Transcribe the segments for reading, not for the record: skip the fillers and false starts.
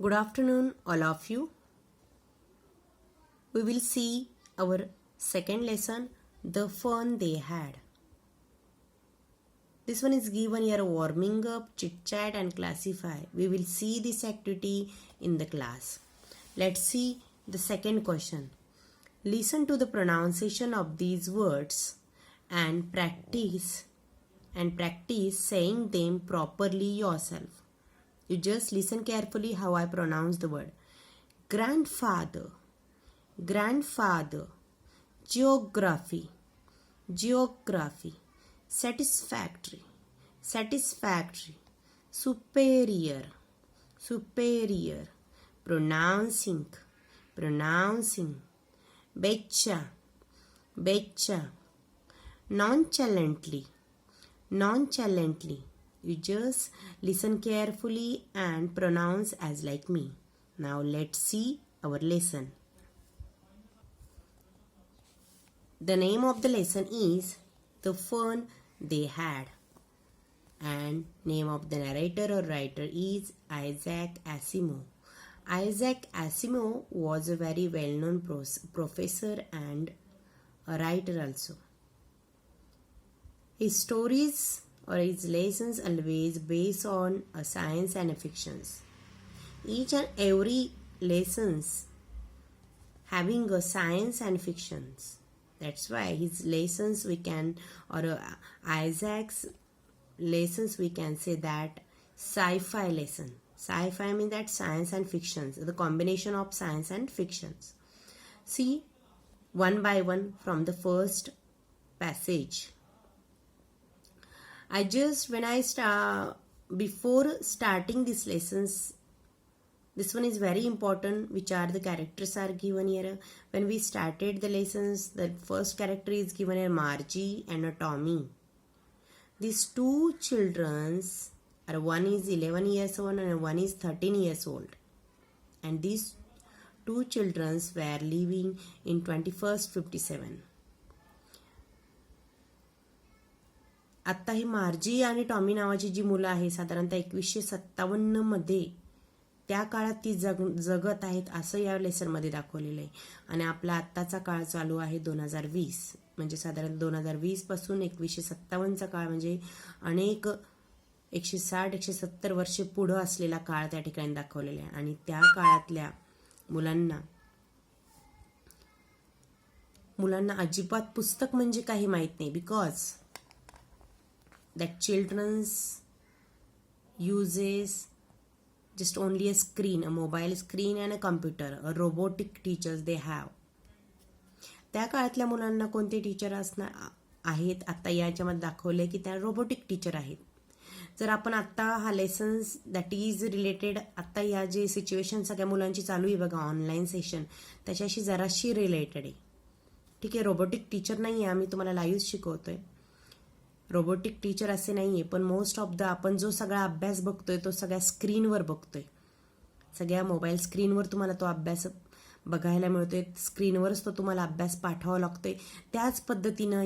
Good afternoon, all of you. We will see our second lesson, the fun they had. This one is given here warming up, chit chat, and classify. We will see this activity in the class. Let's see the second question. Listen to the pronunciation of these words and practice saying them properly yourself. You just listen carefully how I pronounce the word. Grandfather, grandfather, geography, geography, satisfactory, satisfactory, superior, superior, pronouncing, pronouncing, betcha, betcha, nonchalantly, nonchalantly. You just listen carefully and pronounce as like me. Now let's see our lesson. The name of the lesson is The Fun They Had, and name of the narrator or writer is Isaac Asimov. Isaac Asimov was a very well-known professor and a writer also. His stories or his lessons always based on a science and a fictions. Each and every lessons having a science and fictions. That's why his lessons we can, or Isaac's lessons we can say that sci-fi lesson. Sci-fi means that science and fictions, the combination of science and fictions. See one by one from the first passage. Before starting these lessons, this one is very important, which are the characters are given here. When we started the lessons, the first character is given here, Margie and Tommy. These two children, one is 11 years old and one is 13 years old. And these two children were living in 2157. आता ही मार्जी आणि Tommy नावाची जी मुलं आहे साधारणतः 1957 मध्ये त्या काळात ती जगत आहेत असं या लेसनमध्ये दाखवलेलं आहे. आणि आपला आत्ताचा काळ चालू आहे 2020, म्हणजे साधारण 2020 पासून 1957चा काळ म्हणजे अनेक 160-170 वर्षे पुढे असलेला काळ त्या ठिकाणी दाखवलेला आहे. आणि त्या काळातल्या मुलांना अजिबात पुस्तक म्हणजे काही माहित नाही, because that children's uses just only a screen, a mobile screen and a computer, a robotic teachers they have. त्या काळातल्या मुलांना कोणते टीचर असणार आहेत आता याच्यामध्ये दाखवले की त्या रोबोटिक टीचर आहेत. जर आपण आता हा लेसन्स दॅट इज रिलेटेड आता या जे सिच्युएशन सगळ्या मुलांची चालू आहे बघा ऑनलाईन सेशन त्याच्याशी जराशी रिलेटेड आहे. ठीक आहे, रोबोटिक टीचर नाही आहे, आम्ही तुम्हाला लाईव्ह शिकवतोय. रोबोटिक टीचर असे नाही आहे, पण मोस्ट ऑफ द आपण जो सगळा अभ्यास बघतोय तो सगळ्या स्क्रीनवर बघतोय. सगळ्या मोबाईल स्क्रीनवर तुम्हाला तो अभ्यास बघायला मिळतोय, स्क्रीनवरच तो तुम्हाला अभ्यास पाठवावा लागतोय. त्याच पद्धतीनं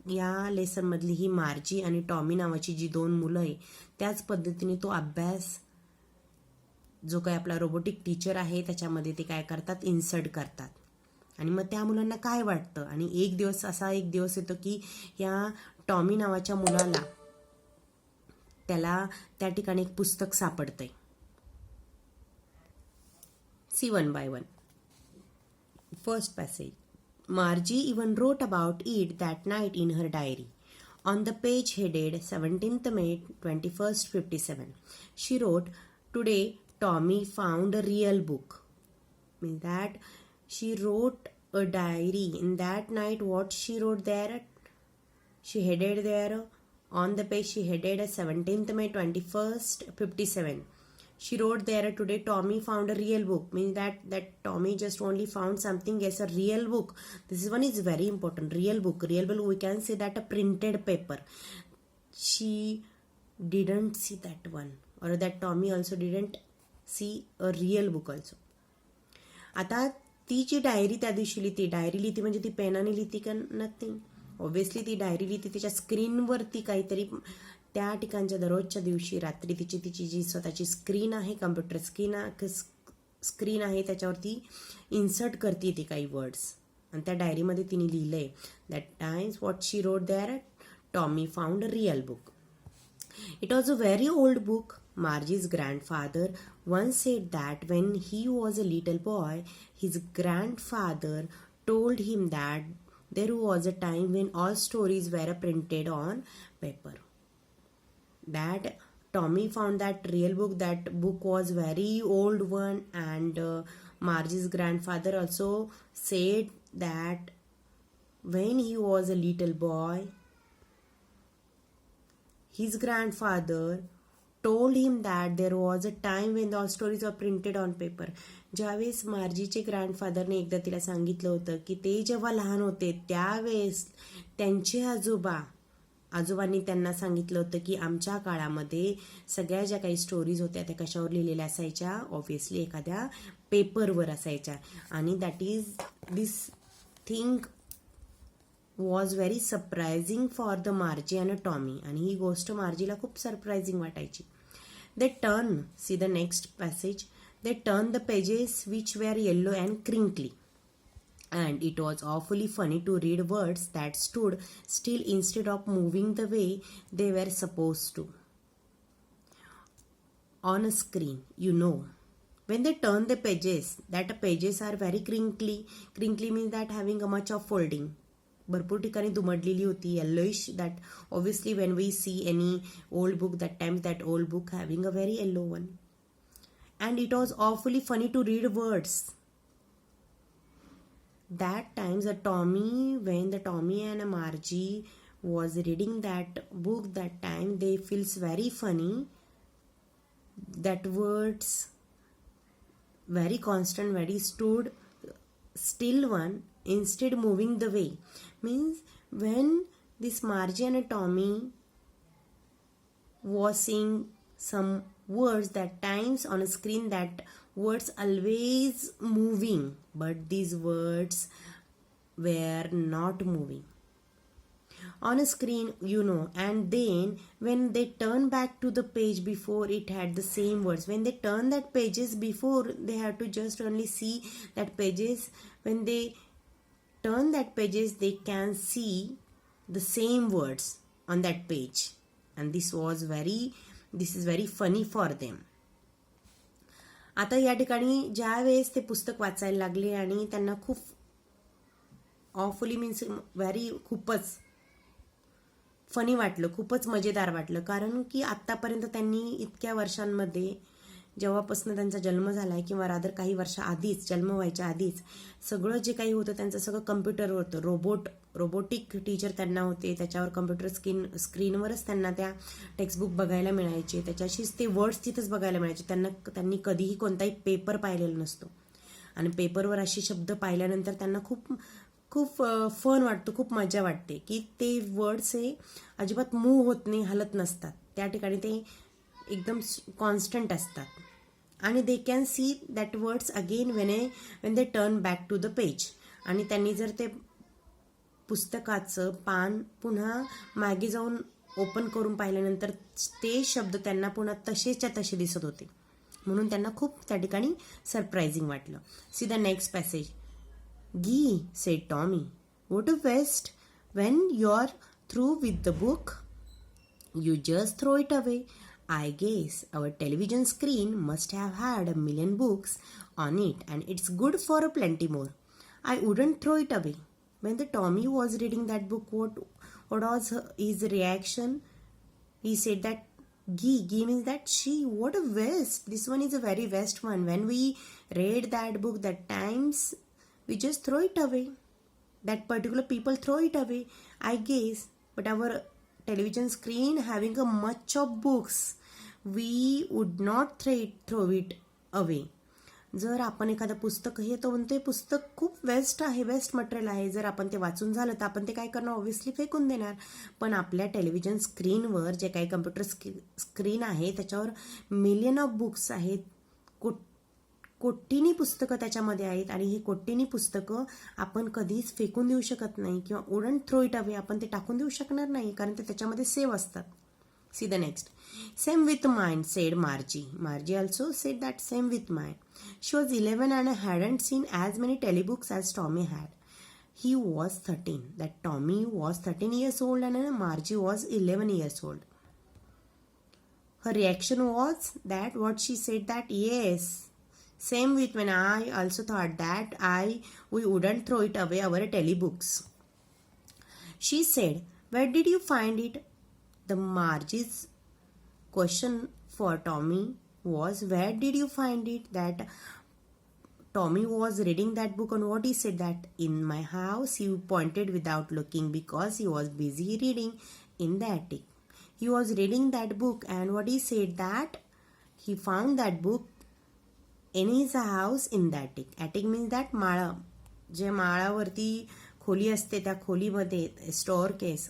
या लेसनमधली ही मार्जी आणि टॉमी नावाची जी दोन मुलं आहे त्याच पद्धतीने तो अभ्यास जो काही आपला रोबोटिक टीचर आहे त्याच्यामध्ये ते काय करतात, इन्सर्ट करतात. आणि मग त्या मुलांना काय वाटतं, आणि एक दिवस येतो की या टॉमी नावाच्या मुलाला त्याला त्या ठिकाणी एक पुस्तक सापडतंय. See one by one. First passage. Margie even wrote about it that night in her diary. On the page headed 17th May 2157, she wrote, "Today Tommy found a real book." Means that she wrote a diary. In that night, what she wrote there? She headed there on the page. She headed 17th May 2157. She wrote there, "Today Tommy found a real book." Means that Tommy just only found something as a real book. This one is very important. Real book. Real book. We can say that a printed paper. She didn't see that one, or that Tommy also didn't see a real book also. आता ती जी diary त्या दिवशी लिहिते, diary लिहिते म्हणजे ती पेनाने लिहिते का नथिंग. ऑब्व्हियसली ती डायरी लिहिते तिच्या स्क्रीनवरती काहीतरी त्या ठिकाणच्या दररोजच्या दिवशी रात्री तिची जी स्वतःची स्क्रीन आहे, कम्प्युटर स्क्रीन आहे त्याच्यावरती इन्सर्ट करते ती काही वर्ड्स. आणि त्या डायरीमध्ये तिने लिहिलंय that times what she wrote there Tommy found a real book. It was a very old book. Margie's grandfather once said that when he was a little boy, his grandfather told him that there was a time when all stories were printed on paper. That Tommy found that real book. That book was very old one, and Margie's grandfather also said that when he was a little boy, his grandfather told him that there was a time when all stories were printed on paper. ज्यावेळेस मार्जीचे ग्रँडफादरने एकदा तिला सांगितलं होतं की ते जेव्हा लहान होते त्यावेळेस त्यांचे आजोबांनी त्यांना सांगितलं होतं की आमच्या काळामध्ये सगळ्या ज्या काही स्टोरीज होत्या त्या कशावर लिहिलेल्या असायच्या, ऑब्व्हियसली एखाद्या पेपरवर असायच्या. आणि that is this thing was very surprising for the Margie and Tommy. आणि ही गोष्ट मार्जीला खूप सरप्रायझिंग वाटायची. They turn, see the next passage, they turn the pages which were yellow and crinkly, and it was awfully funny to read words that stood still instead of moving the way they were supposed to on a screen. You know, when they turn the pages, that pages are very crinkly. Crinkly means that having a much of folding. भरपूर ठिकाणी दुमडलेली होती, yellowish. That obviously when we see any old book, that time that old book having a very yellow one. And it was awfully funny to read words. That times when the Tommy and Margie was reading that book, that time they feels very funny. That words very constant, very stood still one instead moving the way. Means when this Margie and Tommy was seeing some words, that times on a screen that words always moving, but these words were not moving on a screen, you know. And then when they turn back to the page before, it had the same words. When they turn that pages before, they have to just only see that pages. When they turn that pages, they can see the same words on that page. And this is very funny for them. आता या ठिकाणी ज्या वेळेस ते पुस्तक वाचायला लागले आणि त्यांना खूप ऑफुली मीन्स खूपच फनी वाटलं, खूपच मजेदार वाटलं. कारण की आत्तापर्यंत त्यांनी इतक्या वर्षांमध्ये, जेव्हापासून त्यांचा जन्म झाला आहे किंवा रादर काही वर्ष आधीच, जन्म व्हायच्या आधीच सगळं जे काही होतं त्यांचं सगळं कम्प्युटरवर होतं. रोबोटिक टीचर त्यांना होते, त्याच्यावर कम्प्युटर स्क्रीनवरच त्यांना त्या टेक्स्टबुक बघायला मिळायचे, त्याच्याशीच ते वर्ड्स तिथंच बघायला मिळायचे. त्यांनी कधीही कोणताही पेपर पाहिलेला नसतो. आणि पेपरवर असे शब्द पाहिल्यानंतर त्यांना खूप खूप फन वाटतं, खूप मजा वाटते की ते वर्ड्स हे अजिबात मूव्ह होत नाही, हलत नसतात. त्या ठिकाणी ते एकदम कॉन्स्टंट असतात. आणि they can see that words again when they turn back to the page. आणि त्यांनी जर ते पुस्तकाचं पान पुन्हा मागे जाऊन ओपन करून पाहिल्यानंतर ते शब्द त्यांना पुन्हा तसेच्या तसे दिसत होते. म्हणून त्यांना खूप त्या ठिकाणी सरप्रायझिंग वाटलं. सी the next passage. Gee, said Tommy, what a waste. When you're through with the book, you just throw it away. I guess our television screen must have had 1,000,000 books on it, and it's good for plenty more. I wouldn't throw it away. When the Tommy was reading that book, what was his reaction? He said that Gee means that she, what a waste. This one is a very waste one. When we read that book, that times we just throw it away. That particular people throw it away, I guess. But our television screen having a much of books, we would not throw it away. जर आपण एखादं पुस्तक हे तर म्हणतोय पुस्तक खूप waste आहे, waste material आहे, जर आपण ते वाचून झालं तर आपण ते काय करणार, ऑब्व्हियसली फेकून देणार. पण आपल्या टेलिव्हिजन स्क्रीनवर जे काही कम्प्युटर स्क्रीन आहे त्याच्यावर 1,000,000 ऑफ बुक्स आहेत, कोट्टीनी पुस्तकं त्याच्यामध्ये आहेत. आणि ही कोट्टीनी पुस्तकं आपण कधीच फेकून देऊ शकत नाही किंवा वुडंट थ्रो इट अवे, आपण ते टाकून देऊ शकणार नाही, कारण ते त्याच्यामध्ये सेव्ह असतात. See the next. Same with mine, said Margie. Margie also said that same with mine. She was 11 and hadn't seen as many telebooks as Tommy had. He was 13. That Tommy was 13 years old and Margie was 11 years old. Her reaction was that what she said that yes. Same with when I also thought that we wouldn't throw it away our telebooks. She said, where did you find it? The Margie's question for Tommy was, where did you find it? That Tommy was reading that book and what he said that in my house. He pointed without looking because he was busy reading in the attic. He was reading that book and what he said that he found that book in his house in the attic. Attic means that माळा, जे माळावरती खोली असते त्या खोलीमध्ये store case.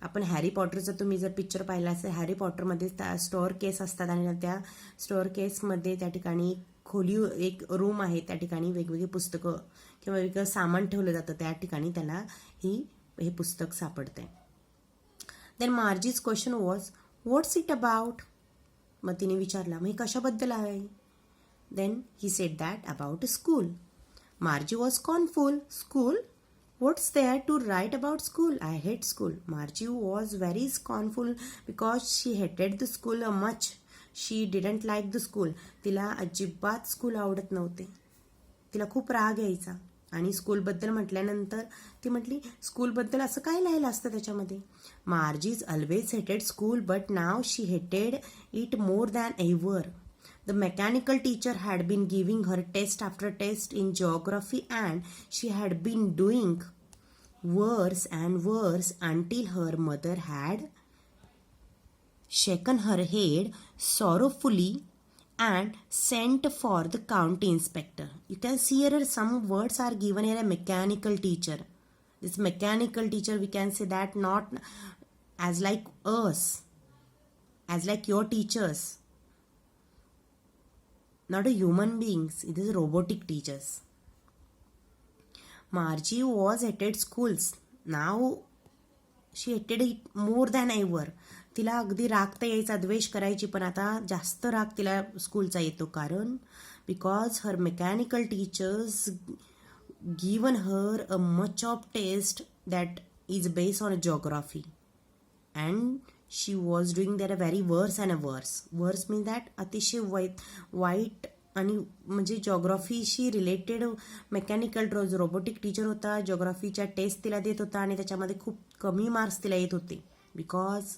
आपण Harry पॉटरचा तुम्ही जर picture पाहिला असेल, हॅरी पॉटरमध्ये त्या स्टोअर केस असतात आणि त्या स्टोअर केसमध्ये त्या ठिकाणी खोली एक रूम आहे, त्या ठिकाणी वेगवेगळी पुस्तकं किंवा वेगळं सामान ठेवलं जातं, त्या ठिकाणी त्याला हे पुस्तक सापडतंय. Then Margie's question was what's it about. मग तिने विचारला मग हे कशाबद्दल आहे. Then he said that about school. Margie was scornful. School? What's there to write about school? I hate school. Margie was very scornful because she hated the school much. She didn't like the school. तिला अजिबात school आवडत नव्हते. तिला खूप राग यायचा. आणि स्कूलबद्दल म्हटल्यानंतर ती म्हटली स्कूलबद्दल असं काय लिहायला असतं त्याच्यामध्ये. Margie's always hated school but now she hated it more than ever. The mechanical teacher had been giving her test after test in geography and she had been doing worse and worse until her mother had shaken her head sorrowfully and sent for the county inspector. You can see here some words are given here, a mechanical teacher. This mechanical teacher, we can say that not as like us, as like your teachers. Not a human beings, it is robotic teachers. Margie was hated schools. Now she hated it more than ever. तिला अगदी राग तर यायचा, द्वेष करायची, पण आता जास्त राग तिला स्कूलचा येतो. कारण because her mechanical teachers given her a much of test that is based on geography and she was doing that a very worse and a worse. Worse means that अतिशय वाईट आणि म्हणजे जिओग्राफीशी रिलेटेड मेकॅनिकल रोबोटिक टीचर होता. जिओग्राफीच्या test तिला देत होता आणि त्याच्यामध्ये खूप कमी मार्क्स तिला येत होते because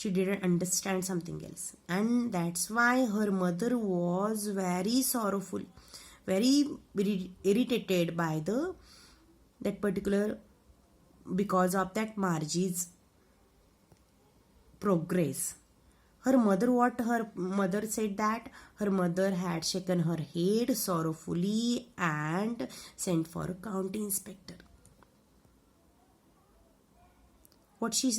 she didn't understand something else. And that's why her mother was very sorrowful, very irritated by that particular because of that Margie's progress. Her mother, what her mother said that her mother had shaken her head sorrowfully and sent for a county inspector. What she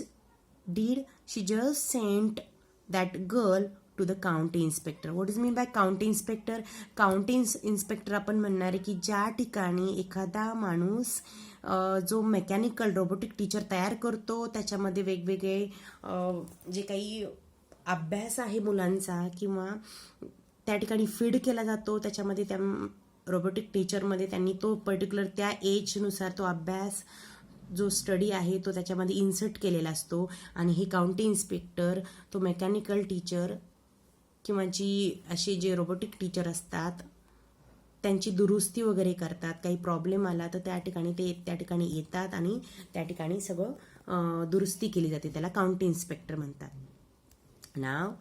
did, she just sent that girl to the county inspector. What does mean by county inspector? County inspector आपण म्हणणार आहे की ज्या ठिकाणी एखादा माणूस जो mechanical robotic teacher तयार करतो, त्याच्यामध्ये वेगवेगळे जे काही अभ्यास आहे मुलांचा किंवा त्या ठिकाणी फीड केला जातो, त्याच्यामध्ये त्या रोबोटिक टीचरमध्ये त्यांनी तो पर्टिक्युलर त्या एजनुसार तो अभ्यास जो स्टडी आहे तो त्याच्यामध्ये इन्सर्ट केलेला असतो. आणि हे काउंटी इन्स्पेक्टर तो मेकॅनिकल टीचर किंवा जी असे जे रोबोटिक टीचर असतात त्यांची दुरुस्ती वगैरे करतात. काही प्रॉब्लेम आला तर त्या ठिकाणी येतात आणि त्या ठिकाणी सगळं दुरुस्ती केली जाते. त्याला काउंटी इन्स्पेक्टर म्हणतात. Now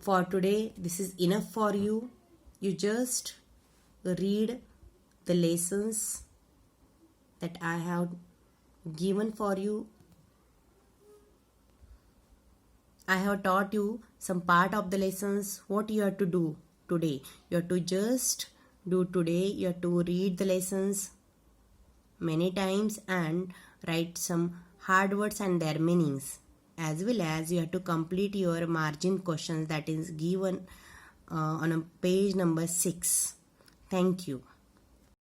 for today this is enough for you. You just read the lessons that I have given for you. I have taught you some part of the lessons. What you have to do today? You have to just do today. You have to read the lessons many times and write some hard words and their meanings, as well as you have to complete your margin questions that is given on a page number 6. Thank you.